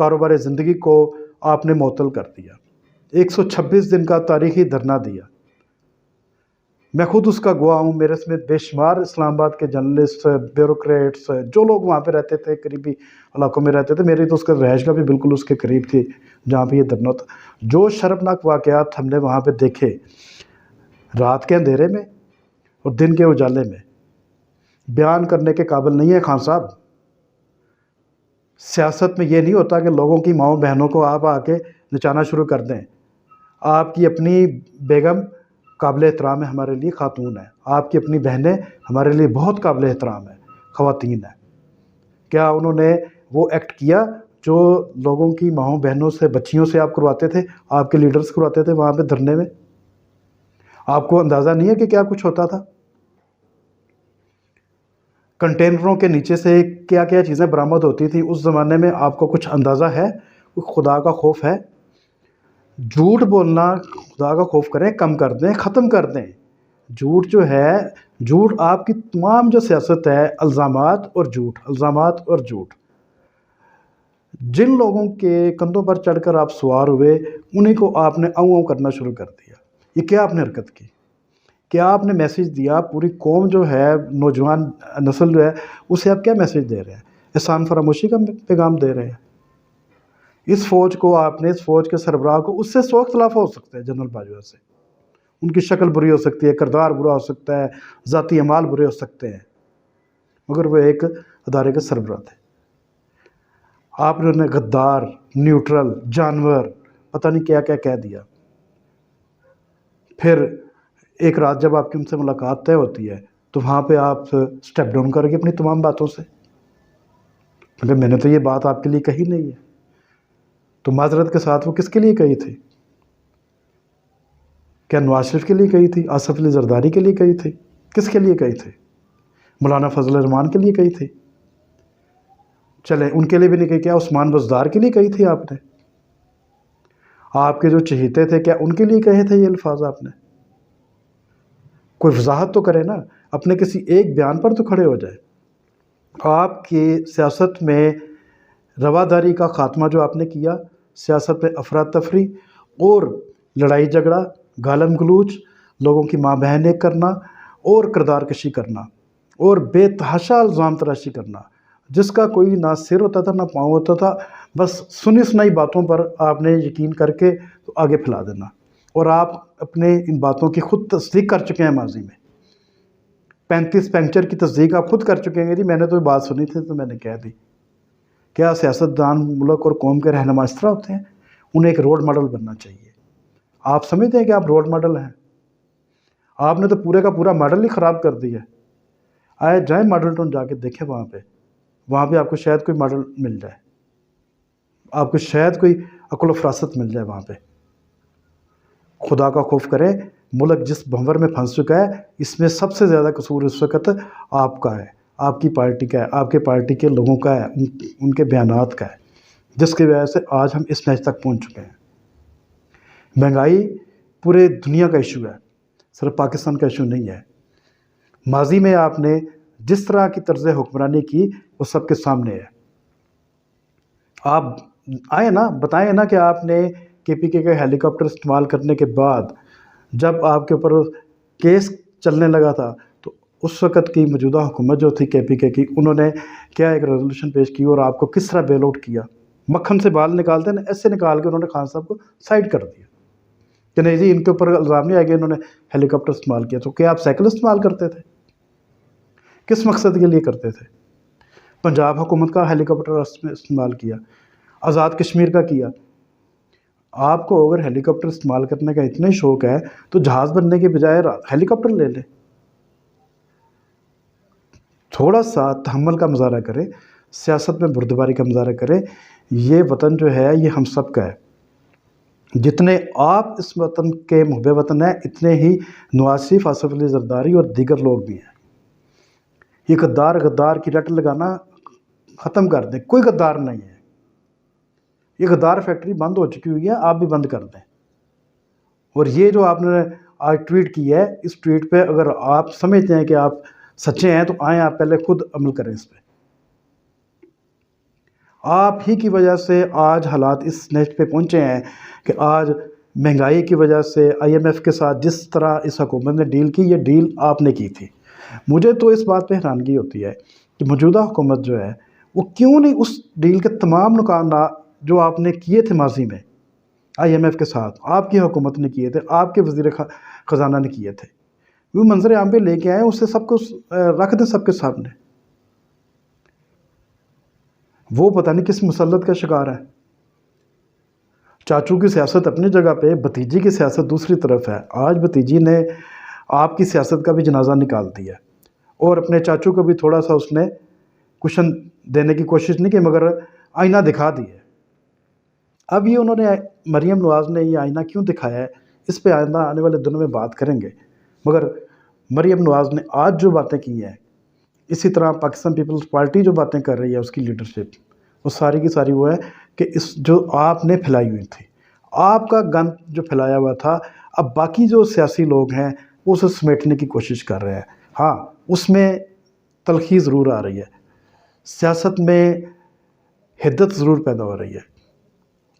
کاروبار زندگی کو آپ نے معطل کر دیا، 126 دن کا تاریخی دھرنا دیا۔ میں خود اس کا گواہ ہوں، میرے سمیت بے شمار اسلام آباد کے جرنلسٹ، بیوروکریٹس، جو لوگ وہاں پہ رہتے تھے، قریبی علاقوں میں رہتے تھے، میری تو اس کا رہائش کا بھی بالکل اس کے قریب تھی جہاں پہ یہ دھرنا ہوتا۔ جو شرمناک واقعات ہم نے وہاں پہ دیکھے، رات کے اندھیرے میں اور دن کے اجالے میں، بیان کرنے کے قابل نہیں ہے خان صاحب۔ سیاست میں یہ نہیں ہوتا کہ لوگوں کی ماؤں بہنوں کو آپ آ کے نچانا شروع کر دیں۔ آپ کی اپنی بیگم قابل احترام ہے، ہمارے لیے خاتون ہے، آپ کی اپنی بہنیں ہمارے لیے بہت قابل احترام ہے، خواتین ہیں۔ کیا انہوں نے وہ ایکٹ کیا جو لوگوں کی ماؤں بہنوں سے، بچیوں سے آپ کرواتے تھے، آپ کے لیڈرز کرواتے تھے وہاں پہ دھرنے میں؟ آپ کو اندازہ نہیں ہے کہ کیا کچھ ہوتا تھا؟ کنٹینروں کے نیچے سے کیا کیا چیزیں برآمد ہوتی تھیں اس زمانے میں، آپ کو کچھ اندازہ ہے؟ خدا کا خوف ہے؟ جھوٹ بولنا، خدا کا خوف کریں، کم کر دیں، ختم کر دیں۔ جھوٹ جو ہے، جھوٹ آپ کی تمام جو سیاست ہے، الزامات اور جھوٹ، الزامات اور جھوٹ۔ جن لوگوں کے کندھوں پر چڑھ کر آپ سوار ہوئے، انہیں کو آپ نے اوں کرنا شروع کر دیا۔ یہ کیا آپ نے حرکت کی؟ کیا آپ نے میسیج دیا؟ پوری قوم جو ہے، نوجوان نسل جو ہے، اسے آپ کیا میسیج دے رہے ہیں؟ احسان فراموشی کا پیغام دے رہے ہیں؟ اس فوج کو آپ نے، اس فوج کے سربراہ کو، اس سے 100 اختلاف ہو سکتے ہیں جنرل باجوہ سے، ان کی شکل بری ہو سکتی ہے، کردار برا ہو سکتا ہے، ذاتی اعمال برے ہو سکتے ہیں، مگر وہ ایک ادارے کے سربراہ تھے۔ آپ نے انہیں غدار، نیوٹرل، جانور، پتہ نہیں کیا کیا کہہ دیا۔ پھر ایک رات جب آپ کی ان سے ملاقات طے ہوتی ہے تو وہاں پہ آپ سٹیپ ڈاؤن کر گئے اپنی تمام باتوں سے، مگر میں نے تو یہ بات آپ کے لیے کہی نہیں ہے۔ تو معذرت کے ساتھ وہ کس کے لیے کہی تھی؟ کیا نواز شریف کے لیے کہی تھی؟ آصف علی زرداری کے لیے کہی تھی؟ کس کے لیے کہی تھی؟ مولانا فضل الرحمان کے لیے کہی تھی؟ چلیں ان کے لیے بھی نہیں کہی، کیا عثمان بزدار کے لیے کہی تھی آپ نے؟ آپ کے جو چہیتے تھے، کیا ان کے لیے کہے تھے یہ الفاظ آپ نے؟ کوئی وضاحت تو کرے نا، اپنے کسی ایک بیان پر تو کھڑے ہو جائے۔ آپ کی سیاست میں رواداری کا خاتمہ جو آپ نے کیا، سیاست میں افراتفری اور لڑائی جھگڑا، گالم گلوچ، لوگوں کی ماں بہنیں کرنا اور کردار کشی کرنا اور بے تحاشا الزام تراشی کرنا، جس کا کوئی نہ سر ہوتا تھا نہ پاؤں ہوتا تھا، بس سنی سنائی باتوں پر آپ نے یقین کر کے تو آگے پھیلا دینا۔ اور آپ اپنے ان باتوں کی خود تصدیق کر چکے ہیں ماضی میں، 35 پنکچر کی تصدیق آپ خود کر چکے ہیں۔ جی میں نے تو یہ بات سنی تھی تو میں نے کہہ دی۔ کیا سیاستدان ملک اور قوم کے رہنما اس طرح ہوتے ہیں؟ انہیں ایک رول ماڈل بننا چاہیے۔ آپ سمجھتے ہیں کہ آپ رول ماڈل ہیں؟ آپ نے تو پورے کا پورا ماڈل ہی خراب کر دیا ہے۔ آئے جائیں ماڈل ٹاؤن جا کے دیکھیں، وہاں پہ آپ کو شاید کوئی ماڈل مل جائے، آپ کو شاید کوئی عقل و فراست مل جائے وہاں پہ۔ خدا کا خوف کریں، ملک جس بھنور میں پھنس چکا ہے، اس میں سب سے زیادہ قصور اس وقت آپ کا ہے، آپ کی پارٹی کا ہے، آپ کے پارٹی کے لوگوں کا ہے، ان کے بیانات کا ہے، جس کی وجہ سے آج ہم اس میچ تک پہنچ چکے ہیں۔ مہنگائی پورے دنیا کا ایشو ہے، صرف پاکستان کا ایشو نہیں ہے۔ ماضی میں آپ نے جس طرح کی طرز حکمرانی کی وہ سب کے سامنے ہے۔ آپ آئے نا، بتائیں نا کہ آپ نے KPK کا ہیلی کاپٹر استعمال کرنے کے بعد جب آپ کے اوپر کیس چلنے لگا تھا تو اس وقت کی موجودہ حکومت جو تھی KPK کی، انہوں نے کیا ایک ریزولوشن پیش کی اور آپ کو کس طرح بیل آؤٹ کیا؟ مکھن سے بال نکالتے ہیں، ایسے نکال کے انہوں نے خان صاحب کو سائڈ کر دیا کہ نہیں جی ان کے اوپر الزام نہیں آئے گا، انہوں نے ہیلی کاپٹر استعمال کیا۔ تو کیا آپ سائیکل استعمال کرتے تھے؟ کس مقصد کے لیے کرتے تھے؟ پنجاب حکومت کا ہیلی کاپٹر استعمال کیا، آزاد کشمیر کا کیا۔ آپ کو اگر ہیلی کاپٹر استعمال کرنے کا اتنا ہی شوق ہے تو جہاز بننے کے بجائے ہیلی کاپٹر لے لیں۔ تھوڑا سا تحمل کا مظاہرہ کریں، سیاست میں بردباری کا مظاہرہ کریں۔ یہ وطن جو ہے یہ ہم سب کا ہے۔ جتنے آپ اس وطن کے محب وطن ہیں، اتنے ہی نواز شریف، آصف علی زرداری اور دیگر لوگ بھی ہیں۔ یہ غدار کی رٹ لگانا ختم کر دیں، کوئی غدار نہیں ہے۔ یہ غدار فیکٹری بند ہو چکی ہوئی ہے، آپ بھی بند کر دیں۔ اور یہ جو آپ نے آج ٹویٹ کی ہے، اس ٹویٹ پہ اگر آپ سمجھتے ہیں کہ آپ سچے ہیں تو آئیں آپ پہلے خود عمل کریں اس پہ۔ آپ ہی کی وجہ سے آج حالات اس نیچ پہ پہنچے ہیں کہ آج مہنگائی کی وجہ سے آئی ایم ایف کے ساتھ جس طرح اس حکومت نے ڈیل کی، یہ ڈیل آپ نے کی تھی۔ مجھے تو اس بات پہ حیرانگی ہوتی ہے کہ موجودہ حکومت جو ہے وہ کیوں نہیں اس ڈیل کے تمام نقصانات جو آپ نے کیے تھے ماضی میں آئی ایم ایف کے ساتھ، آپ کی حکومت نے کیے تھے، آپ کے وزیر خزانہ نے کیے تھے، وہ منظر عام پہ لے کے آئیں، اسے سب کو رکھ دیں سب کے سامنے۔ وہ پتہ نہیں کس مسلط کا شکار ہے۔ چاچو کی سیاست اپنی جگہ پہ، بھتیجی کی سیاست دوسری طرف ہے۔ آج بھتیجی نے آپ کی سیاست کا بھی جنازہ نکال دیا اور اپنے چاچو کو بھی تھوڑا سا اس نے کشن دینے کی کوشش نہیں کی، مگر آئینہ دکھا دیا۔ اب یہ انہوں نے مریم نواز نے یہ آئینہ کیوں دکھایا ہے، اس پہ آئندہ آنے والے دنوں میں بات کریں گے، مگر مریم نواز نے آج جو باتیں کی ہیں، اسی طرح پاکستان پیپلز پارٹی جو باتیں کر رہی ہے اس کی لیڈرشپ، وہ ساری کی ساری وہ ہے کہ اس جو آپ نے پھیلائی ہوئی تھی، آپ کا گند جو پھیلایا ہوا تھا، اب باقی جو سیاسی لوگ ہیں وہ اسے سمیٹنے کی کوشش کر رہے ہیں۔ ہاں، اس میں تلخی ضرور آ رہی ہے، سیاست میں حدت ضرور پیدا ہو رہی ہے۔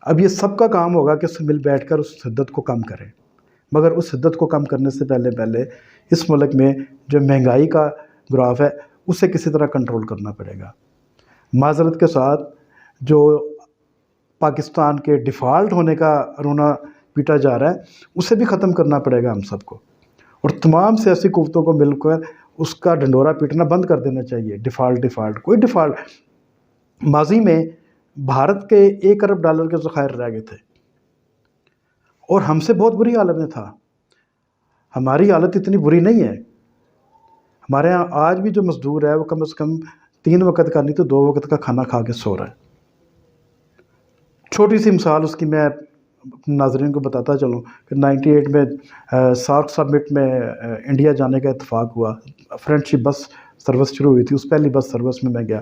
اب یہ سب کا کام ہوگا کہ مل بیٹھ کر اس حدت کو کم کریں، مگر اس حدت کو کم کرنے سے پہلے اس ملک میں جو مہنگائی کا گراف ہے اسے کسی طرح کنٹرول کرنا پڑے گا۔ معذرت کے ساتھ جو پاکستان کے ڈیفالٹ ہونے کا رونا پیٹا جا رہا ہے اسے بھی ختم کرنا پڑے گا ہم سب کو، اور تمام سیاسی قوتوں کو مل کر اس کا ڈنڈورا پیٹنا بند کر دینا چاہیے۔ ڈیفالٹ کوئی ڈیفالٹ، ماضی میں بھارت کے $1 ارب کے ذخائر رہ گئے تھے اور ہم سے بہت بری حالت میں تھا۔ ہماری حالت اتنی بری نہیں ہے۔ ہمارے ہاں آج بھی جو مزدور ہے وہ کم از کم 3 وقت کا نہیں تو 2 وقت کا کھانا کھا کے سو رہا ہے۔ چھوٹی سی مثال اس کی میں ناظرین کو بتاتا چلوں کہ 98 میں سارک سبمٹ میں انڈیا جانے کا اتفاق ہوا، فرینڈ شپ بس سروس شروع ہوئی تھی، اس پہلی بس سروس میں گیا۔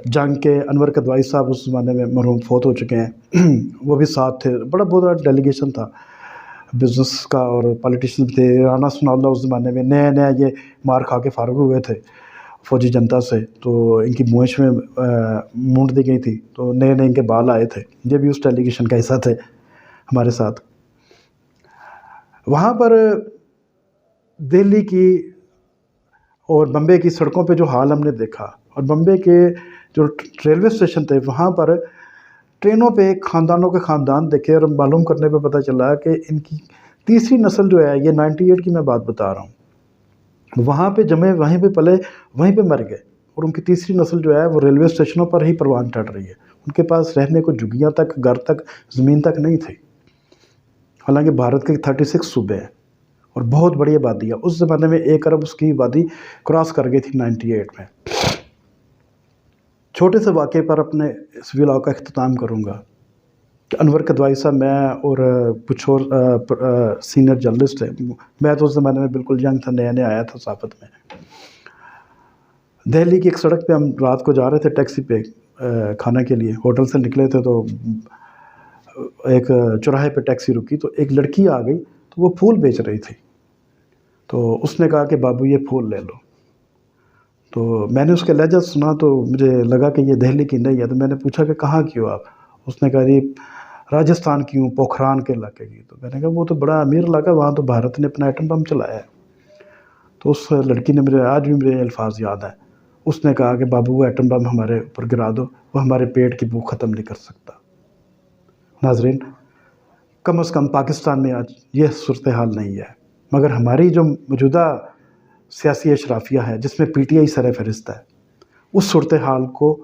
جنگ کے انور قدوائی صاحب اس زمانے میں مرحوم فوت ہو چکے ہیں، وہ بھی ساتھ تھے، بڑا بڑا ڈیلیگیشن تھا بزنس کا اور پالیٹیشین تھے۔ رانا ثناء اللہ اس زمانے میں نیا یہ مار کھا کے فارغ ہوئے تھے فوجی جنتا سے، تو ان کی موئش میں مونڈ دی گئی تھی، تو نئے ان کے بال آئے تھے، یہ بھی اس ڈیلیگیشن کا حصہ تھے ہمارے ساتھ۔ وہاں پر دہلی کی اور بمبے کی سڑکوں پہ جو حال ہم نے دیکھا، اور بمبے کے جو ریلوے اسٹیشن تھے وہاں پر ٹرینوں پہ خاندانوں کے خاندان دیکھے، اور معلوم کرنے پہ پتہ چلا کہ ان کی تیسری نسل جو ہے، یہ 98 کی میں بات بتا رہا ہوں، وہاں پہ جمے، وہیں پہ پلے، وہیں پہ مر گئے، اور ان کی تیسری نسل جو ہے وہ ریلوے اسٹیشنوں پر ہی پروان چڑھ رہی ہے۔ ان کے پاس رہنے کو جھگیاں تک، گھر تک، زمین تک نہیں تھی، حالانکہ بھارت کے 36 صوبے ہیں اور بہت بڑی آبادی ہے۔ اس زمانے میں 1 ارب اس کی آبادی کراس کر گئی تھی 98 میں۔ چھوٹے سے واقعے پر اپنے اس ولاگ کا اختتام کروں گا کہ انور قدوائی صاحب، میں اور کچھ اور سینئر جرنلسٹ ہیں، میں تو اس زمانے میں بالکل ینگ تھا، نیا آیا تھا صحافت میں۔ دہلی کی ایک سڑک پہ ہم رات کو جا رہے تھے ٹیکسی پہ کھانے کے لیے، ہوٹل سے نکلے تھے، تو ایک چوراہے پہ ٹیکسی رکی، تو ایک لڑکی آ گئی، تو وہ پھول بیچ رہی تھی، تو اس نے کہا کہ بابو یہ پھول لے لو۔ تو میں نے اس کا لہجہ سنا تو مجھے لگا کہ یہ دہلی کی نہیں ہے، تو میں نے پوچھا کہ کہاں کی ہو آپ؟ اس نے کہا جی راجستھان کی ہوں، پوکھران کے علاقے کی۔ تو میں نے کہا وہ تو بڑا امیر علاقہ، وہاں تو بھارت نے اپنا ایٹم بم چلایا ہے۔ تو اس لڑکی نے مجھے آج بھی میرے الفاظ یاد ہیں، اس نے کہا کہ بابو وہ ایٹم بم ہمارے اوپر گرا دو، وہ ہمارے پیٹ کی بھوک ختم نہیں کر سکتا۔ ناظرین، کم از کم پاکستان میں آج یہ صورتحال نہیں ہے، مگر ہماری جو موجودہ سیاسی اشرافیہ ہے جس میں پی ٹی آئی سر فہرست ہے، اس صورتحال کو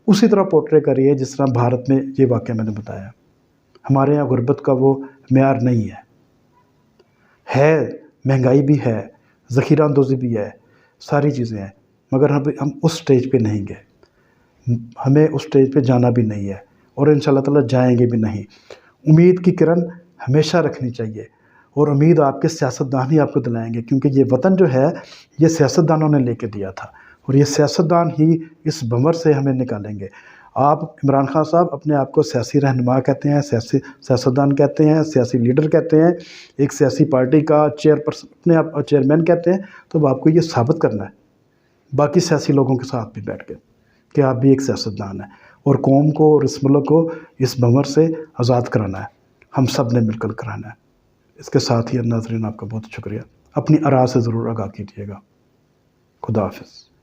اسی طرح پورٹرے کری ہے جس طرح بھارت میں یہ واقعہ میں نے بتایا۔ ہمارے یہاں غربت کا وہ معیار نہیں ہے، مہنگائی بھی ہے، ذخیرہ اندوزی بھی ہے، ساری چیزیں ہیں، مگر ہم اس سٹیج پہ نہیں گئے، ہمیں اس سٹیج پہ جانا بھی نہیں ہے، اور انشاءاللہ تعالیٰ جائیں گے بھی نہیں۔ امید کی کرن ہمیشہ رکھنی چاہیے، اور امید آپ کے سیاستدان ہی آپ کو دلائیں گے، کیونکہ یہ وطن جو ہے یہ سیاستدانوں نے لے کے دیا تھا، اور یہ سیاستدان ہی اس بھنور سے ہمیں نکالیں گے۔ آپ عمران خان صاحب اپنے آپ کو سیاسی رہنما کہتے ہیں، سیاستدان کہتے ہیں، سیاسی لیڈر کہتے ہیں، ایک سیاسی پارٹی کا چیئرپرسن، اپنے آپ چیئرمین کہتے ہیں، تو اب آپ کو یہ ثابت کرنا ہے باقی سیاسی لوگوں کے ساتھ بھی بیٹھ کے کہ آپ بھی ایک سیاستدان ہیں، اور قوم کو اور اس ملک کو اس بھنور سے آزاد کرانا ہے، ہم سب نے مل کر کرانا ہے۔ اس کے ساتھ ہی ناظرین آپ کا بہت شکریہ، اپنی آراء سے ضرور آگاہ کیجیے گا۔ خدا حافظ۔